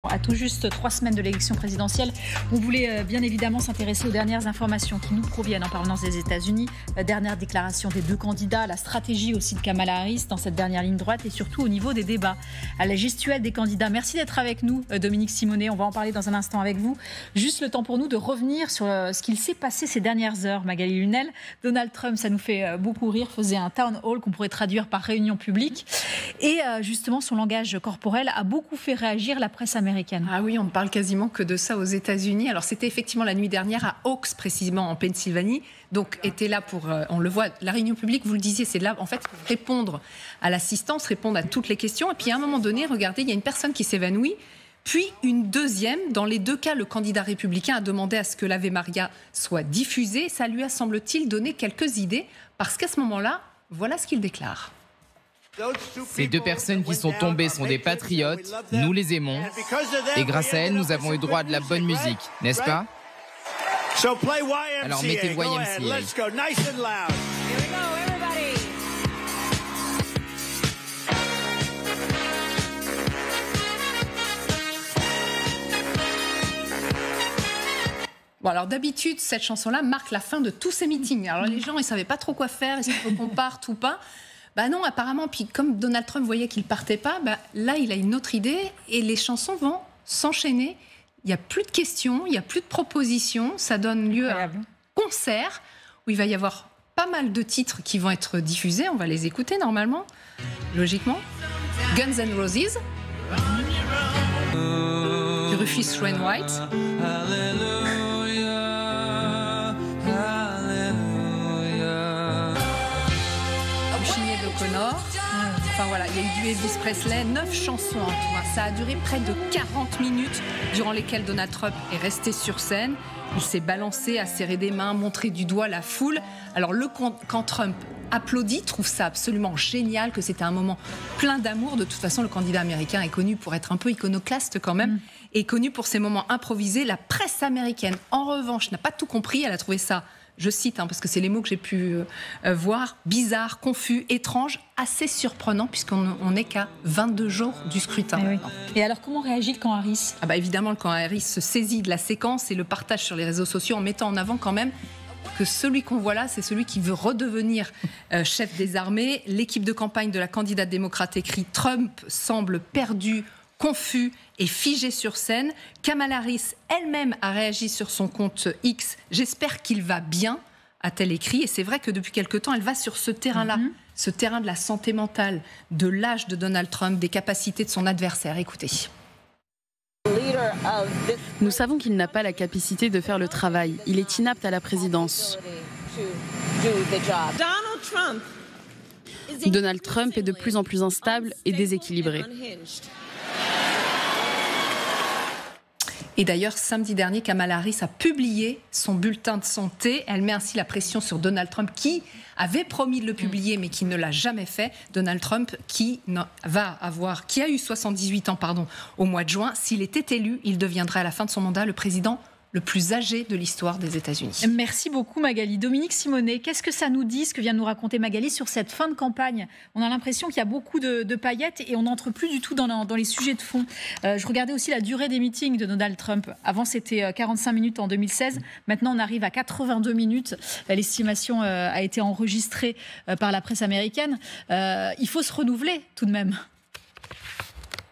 À tout juste 3 semaines de l'élection présidentielle, on voulait bien évidemment s'intéresser aux dernières informations qui nous proviennent en provenance des États-Unis. Dernière déclaration des deux candidats, la stratégie aussi de Kamala Harris dans cette dernière ligne droite et surtout au niveau des débats. À la gestuelle des candidats. Merci d'être avec nous, Dominique Simonet. On va en parler dans un instant avec vous. Juste le temps pour nous de revenir sur ce qu'il s'est passé ces dernières heures, Magali Lunel. Donald Trump, ça nous fait beaucoup rire, faisait un town hall qu'on pourrait traduire par réunion publique. Et justement, son langage corporel a beaucoup fait réagir la presse américaine. Ah oui, on ne parle quasiment que de ça aux États-Unis. Alors c'était effectivement la nuit dernière à Oaks, précisément en Pennsylvanie. Donc était là pour, on le voit, la réunion publique, vous le disiez, c'est là en fait répondre à l'assistance, répondre à toutes les questions. Et puis à un moment donné, regardez, il y a une personne qui s'évanouit. Puis une deuxième, dans les deux cas, le candidat républicain a demandé à ce que l'Ave Maria soit diffusée. Ça lui a, semble-t-il, donné quelques idées, parce qu'à ce moment-là, voilà ce qu'il déclare. Ces deux personnes qui sont tombées sont des patriotes, nous les aimons, et grâce à elles, nous avons eu droit à de la bonne musique, n'est-ce pas? Alors mettez le YMCA. Bon, alors d'habitude, cette chanson-là marque la fin de tous ces meetings. Alors les gens, ils ne savaient pas trop quoi faire, est-ce qu'il faut qu'on parte ou pas? Bah non, apparemment, puis comme Donald Trump voyait qu'il ne partait pas, là, il a une autre idée et les chansons vont s'enchaîner. Il n'y a plus de questions, il n'y a plus de propositions. Ça donne lieu à un concert où il va y avoir pas mal de titres qui vont être diffusés. On va les écouter normalement, logiquement. Guns N' Roses, Rufus Wainwright, enfin voilà, il y a eu du Elvis Presley, 9 chansons en tout. Ça a duré près de 40 minutes durant lesquelles Donald Trump est resté sur scène. Il s'est balancé, a serré des mains, montré du doigt la foule. Alors quand Trump applaudit, trouve ça absolument génial, que c'était un moment plein d'amour. De toute façon, le candidat américain est connu pour être un peu iconoclaste quand même, et connu pour ses moments improvisés. La presse américaine, en revanche, n'a pas tout compris. Elle a trouvé ça, je cite, parce que c'est les mots que j'ai pu voir, bizarre, confus, étrange, assez surprenant, puisqu'on n'est qu'à 22 jours du scrutin. Oui. Et alors, comment réagit le camp Harris? Évidemment, le camp Harris se saisit de la séquence et le partage sur les réseaux sociaux en mettant en avant quand même que celui qu'on voit là, c'est celui qui veut redevenir chef des armées. L'équipe de campagne de la candidate démocrate écrit « Trump semble perdu ». Confus et figé sur scène. Kamala Harris elle-même a réagi sur son compte X. « J'espère qu'il va bien », a-t-elle écrit. Et c'est vrai que depuis quelque temps, elle va sur ce terrain-là, ce terrain de la santé mentale, de l'âge de Donald Trump, des capacités de son adversaire. Écoutez. Nous savons qu'il n'a pas la capacité de faire le travail. Il est inapte à la présidence. Donald Trump est de plus en plus instable et déséquilibré. Et d'ailleurs, samedi dernier, Kamala Harris a publié son bulletin de santé. Elle met ainsi la pression sur Donald Trump, qui avait promis de le publier, mais qui ne l'a jamais fait. Donald Trump, qui a eu 78 ans au mois de juin. S'il était élu, il deviendrait à la fin de son mandat le président le plus âgé de l'histoire des États-Unis. Merci beaucoup Magali. Dominique Simonet, qu'est-ce que ça nous dit, ce que vient de nous raconter Magali sur cette fin de campagne? On a l'impression qu'il y a beaucoup de paillettes et on n'entre plus du tout dans les sujets de fond. Je regardais aussi la durée des meetings de Donald Trump. Avant, c'était 45 minutes en 2016. Maintenant, on arrive à 82 minutes. L'estimation a été enregistrée par la presse américaine. Il faut se renouveler tout de même.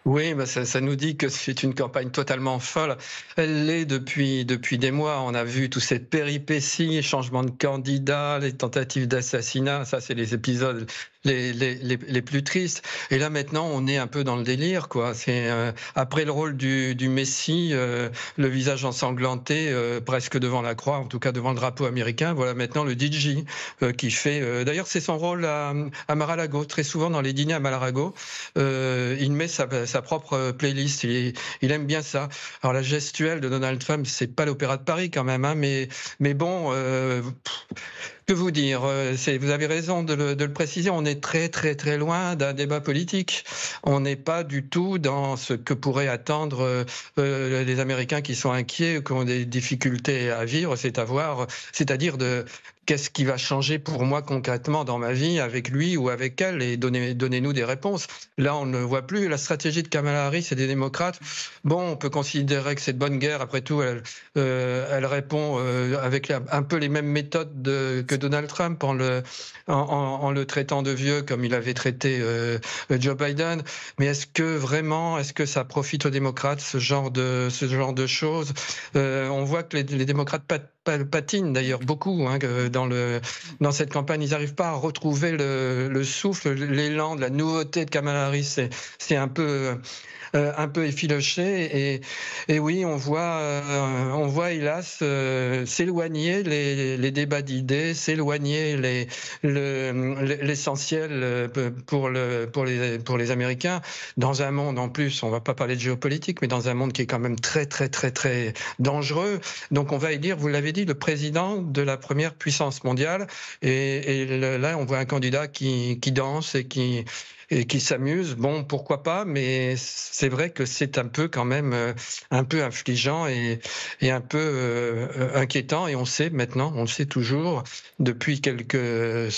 Oui, ça nous dit que c'est une campagne totalement folle. Elle l'est depuis des mois. On a vu toutes ces péripéties, changements de candidats, les tentatives d'assassinat. Ça, c'est les épisodes les plus tristes. Et là, maintenant, on est un peu dans le délire, quoi. C'est après le rôle du Messie, le visage ensanglanté, presque devant la croix, en tout cas devant le drapeau américain. Voilà maintenant le DJ qui fait. D'ailleurs, c'est son rôle à Mar-a-Lago. Très souvent, dans les dîners à Mar-a-Lago, il met sa propre playlist. Il aime bien ça. Alors, la gestuelle de Donald Trump, c'est pas l'Opéra de Paris quand même, hein, mais bon. Que vous dire, vous avez raison de le préciser, on est très très très loin d'un débat politique. On n'est pas du tout dans ce que pourraient attendre les Américains qui sont inquiets, qui ont des difficultés à vivre, c'est-à-dire qu'est-ce qui va changer pour moi concrètement dans ma vie avec lui ou avec elle, et donnez-nous des réponses. Là, on ne voit plus la stratégie de Kamala Harris et des démocrates. Bon, on peut considérer que c'est de bonne guerre. Après tout, elle répond avec un peu les mêmes méthodes que Donald Trump en le traitant de vieux comme il avait traité Joe Biden. Mais est-ce que ça profite aux démocrates, ce genre de choses? On voit que les démocrates patinent d'ailleurs beaucoup dans cette campagne. Ils n'arrivent pas à retrouver le souffle, l'élan de la nouveauté de Kamala Harris. C'est un peu effiloché, et oui, on voit hélas s'éloigner les débats d'idées, s'éloigner l'essentiel pour les Américains, dans un monde, en plus, on va pas parler de géopolitique, mais dans un monde qui est quand même très très très très dangereux. Donc on va élire, vous l'avez dit, le président de la première puissance mondiale, et là on voit un candidat qui danse et qui s'amuse. Bon, pourquoi pas, mais c'est vrai que c'est un peu quand même un peu affligeant et un peu inquiétant. Et on le sait toujours, depuis quelques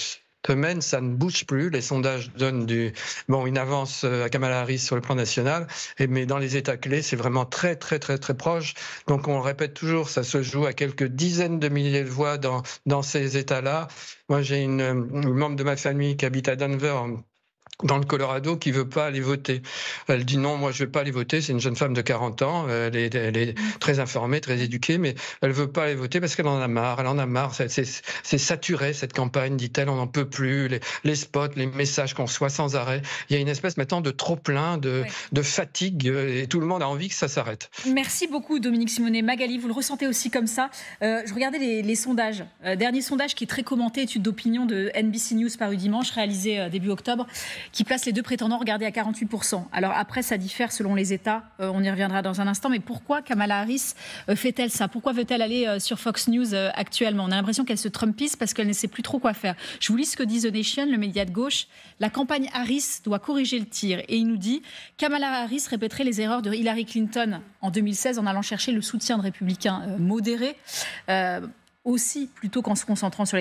semaines, ça ne bouge plus. Les sondages donnent une avance à Kamala Harris sur le plan national, mais dans les États clés, c'est vraiment très, très, très, très proche. Donc on le répète toujours, ça se joue à quelques dizaines de milliers de voix dans ces États-là. Moi, j'ai une membre de ma famille qui habite à Denver, dans le Colorado, qui veut pas aller voter. Elle dit non, moi je vais pas aller voter. C'est une jeune femme de 40 ans, elle est très informée, très éduquée, mais elle veut pas aller voter parce qu'elle en a marre. Elle en a marre. C'est saturé cette campagne, dit-elle. On n'en peut plus. Les spots, les messages qu'on reçoit sans arrêt. Il y a une espèce maintenant de trop plein, de fatigue, et tout le monde a envie que ça s'arrête. Merci beaucoup, Dominique Simonet. Magali, vous le ressentez aussi comme ça? Je regardais les sondages. Dernier sondage qui est très commenté, étude d'opinion de NBC News paru dimanche, réalisée début octobre, qui place les deux prétendants regardés à 48%. Alors après, ça diffère selon les États, on y reviendra dans un instant, mais pourquoi Kamala Harris fait-elle ça? Pourquoi veut-elle aller sur Fox News actuellement? On a l'impression qu'elle se trumpise parce qu'elle ne sait plus trop quoi faire. Je vous lis ce que dit The Nation, le média de gauche. La campagne Harris doit corriger le tir. Et il nous dit, Kamala Harris répéterait les erreurs de Hillary Clinton en 2016 en allant chercher le soutien de républicains modérés. Aussi, plutôt qu'en se concentrant sur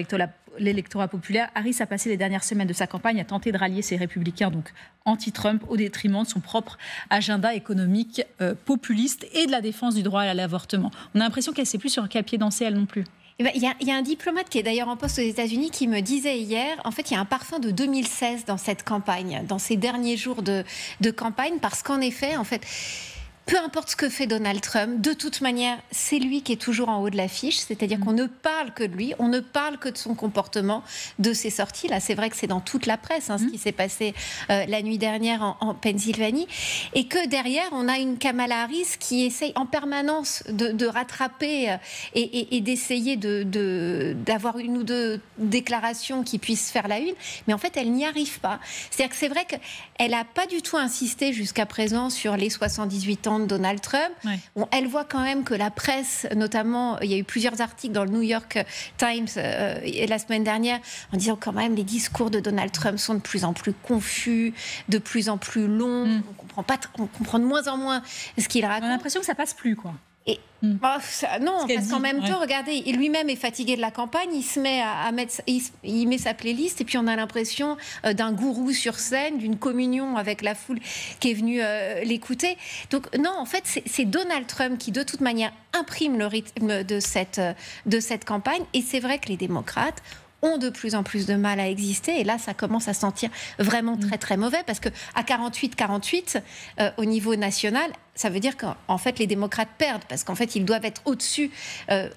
l'électorat populaire, Harris a passé les dernières semaines de sa campagne à tenter de rallier ses républicains, donc anti-Trump, au détriment de son propre agenda économique populiste et de la défense du droit à l'avortement. On a l'impression qu'elle ne sait plus sur quel pied danser, elle non plus. Il y a un diplomate qui est d'ailleurs en poste aux États-Unis qui me disait hier, en fait, il y a un parfum de 2016 dans cette campagne, dans ces derniers jours de campagne, parce qu'en effet, peu importe ce que fait Donald Trump, de toute manière, c'est lui qui est toujours en haut de l'affiche. C'est-à-dire qu'on ne parle que de lui, on ne parle que de son comportement, de ses sorties. Là, c'est vrai que c'est dans toute la presse, ce qui s'est passé la nuit dernière en Pennsylvanie. Et que derrière, on a une Kamala Harris qui essaye en permanence de rattraper et d'essayer d'avoir une ou deux déclarations qui puissent faire la une. Mais en fait, elle n'y arrive pas. C'est-à-dire que c'est vrai qu'elle n'a pas du tout insisté jusqu'à présent sur les 78 ans de Donald Trump. Ouais. Bon, elle voit quand même que la presse, notamment, il y a eu plusieurs articles dans le New York Times la semaine dernière en disant quand même les discours de Donald Trump sont de plus en plus confus, de plus en plus longs. On comprend de moins en moins ce qu'il raconte. On a l'impression que ça passe plus, quoi. Non, parce qu'en même temps, regardez, il lui-même est fatigué de la campagne, il se met il met sa playlist et puis on a l'impression d'un gourou sur scène, d'une communion avec la foule qui est venue l'écouter. Donc non, en fait, c'est Donald Trump qui, de toute manière, imprime le rythme de cette campagne. Et c'est vrai que les démocrates ont de plus en plus de mal à exister. Et là, ça commence à sentir vraiment très, très mauvais parce qu'à 48-48, au niveau national, ça veut dire qu'en fait, les démocrates perdent parce qu'en fait, ils doivent être au-dessus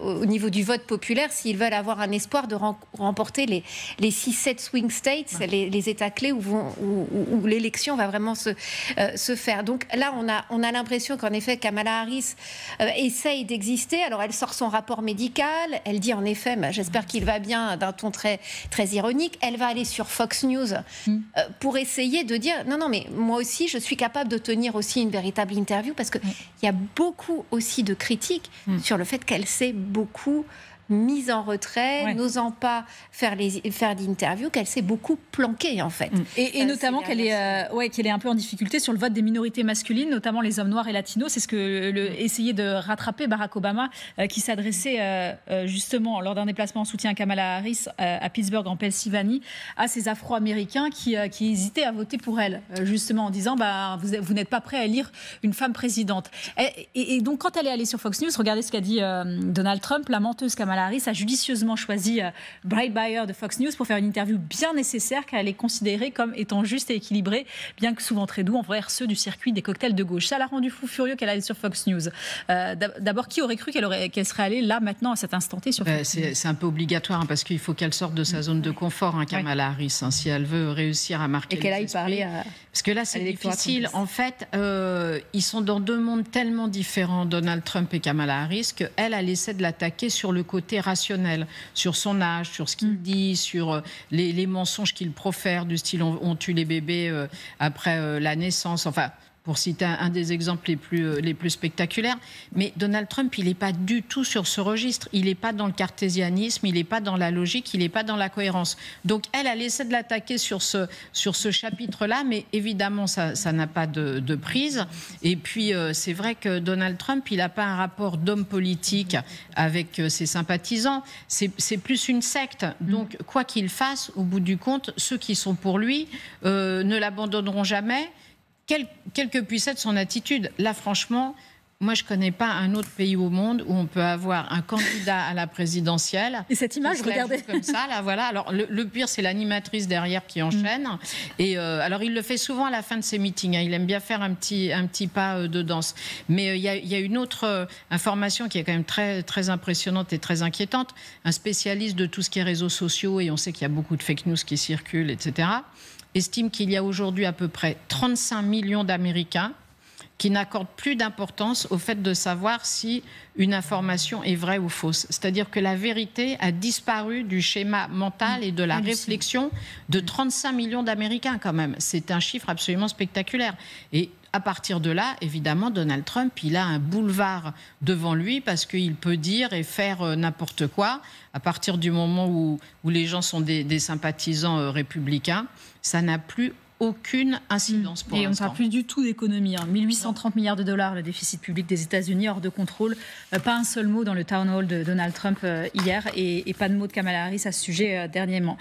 au niveau du vote populaire s'ils veulent avoir un espoir de remporter les 6-7 swing states, les États clés où l'élection va vraiment se faire. Donc là, on a l'impression qu'en effet, Kamala Harris essaye d'exister. Alors, elle sort son rapport médical. Elle dit en effet, j'espère qu'il va bien, d'un ton très, très ironique. Elle va aller sur Fox News pour essayer de dire non, mais moi aussi, je suis capable de tenir aussi une véritable interview parce qu'il y a beaucoup aussi de critiques sur le fait qu'elle s'est beaucoup mise en retrait, n'osant pas faire d'interviews, qu'elle s'est beaucoup planquée en fait. Et notamment qu'elle est un peu en difficulté sur le vote des minorités masculines, notamment les hommes noirs et latinos. C'est ce que essayait de rattraper Barack Obama, qui s'adressait justement lors d'un déplacement en soutien à Kamala Harris à Pittsburgh en Pennsylvanie à ces Afro-Américains qui hésitaient à voter pour elle, justement en disant vous n'êtes pas prêts à élire une femme présidente. Et donc quand elle est allée sur Fox News, regardez ce qu'a dit Donald Trump. La menteuse Kamala Harris a judicieusement choisi Breitbart de Fox News pour faire une interview bien nécessaire car elle est considérée comme étant juste et équilibrée, bien que souvent très doux envers ceux du circuit des cocktails de gauche. Ça l'a rendu fou furieux qu'elle aille sur Fox News. D'abord, qui aurait cru qu'elle serait allée là maintenant à cet instant T sur Fox News? C'est un peu obligatoire parce qu'il faut qu'elle sorte de sa zone de confort, Kamala Harris, si elle veut réussir à marquer. Et qu'elle aille parler à... Parce que là, c'est difficile. En fait, ils sont dans deux mondes tellement différents, Donald Trump et Kamala Harris, qu'elle essaie de l'attaquer sur le côté rationnel, sur son âge, sur ce qu'il dit, sur les mensonges qu'il profère, du style on tue les bébés après la naissance, enfin... pour citer un des exemples les plus spectaculaires. Mais Donald Trump, il n'est pas du tout sur ce registre. Il n'est pas dans le cartésianisme, il n'est pas dans la logique, il n'est pas dans la cohérence. Donc elle essaie de l'attaquer sur ce chapitre-là, mais évidemment, ça n'a pas de prise. Et puis, c'est vrai que Donald Trump, il n'a pas un rapport d'homme politique avec ses sympathisants. C'est plus une secte. Donc, quoi qu'il fasse, au bout du compte, ceux qui sont pour lui ne l'abandonneront jamais. Quelle que puisse être son attitude. Là, franchement, moi, je ne connais pas un autre pays au monde où on peut avoir un candidat à la présidentielle. Et cette image, regardez. Comme ça, là, voilà. Alors, le pire, c'est l'animatrice derrière qui enchaîne. Et alors, il le fait souvent à la fin de ses meetings. Il aime bien faire un petit pas de danse. Mais il y a une autre information qui est quand même très, très impressionnante et très inquiétante. Un spécialiste de tout ce qui est réseaux sociaux, et on sait qu'il y a beaucoup de fake news qui circulent, etc., estime qu'il y a aujourd'hui à peu près 35 millions d'Américains qui n'accordent plus d'importance au fait de savoir si une information est vraie ou fausse. C'est-à-dire que la vérité a disparu du schéma mental et de la réflexion de 35 millions d'Américains quand même. C'est un chiffre absolument spectaculaire. Et à partir de là, évidemment, Donald Trump, il a un boulevard devant lui parce qu'il peut dire et faire n'importe quoi. À partir du moment où les gens sont des sympathisants républicains, ça n'a plus aucune incidence pour l'instant. Et on ne parle plus du tout d'économie. 1830 milliards de dollars, le déficit public des États-Unis, hors de contrôle. Pas un seul mot dans le town hall de Donald Trump hier et pas de mot de Kamala Harris à ce sujet dernièrement.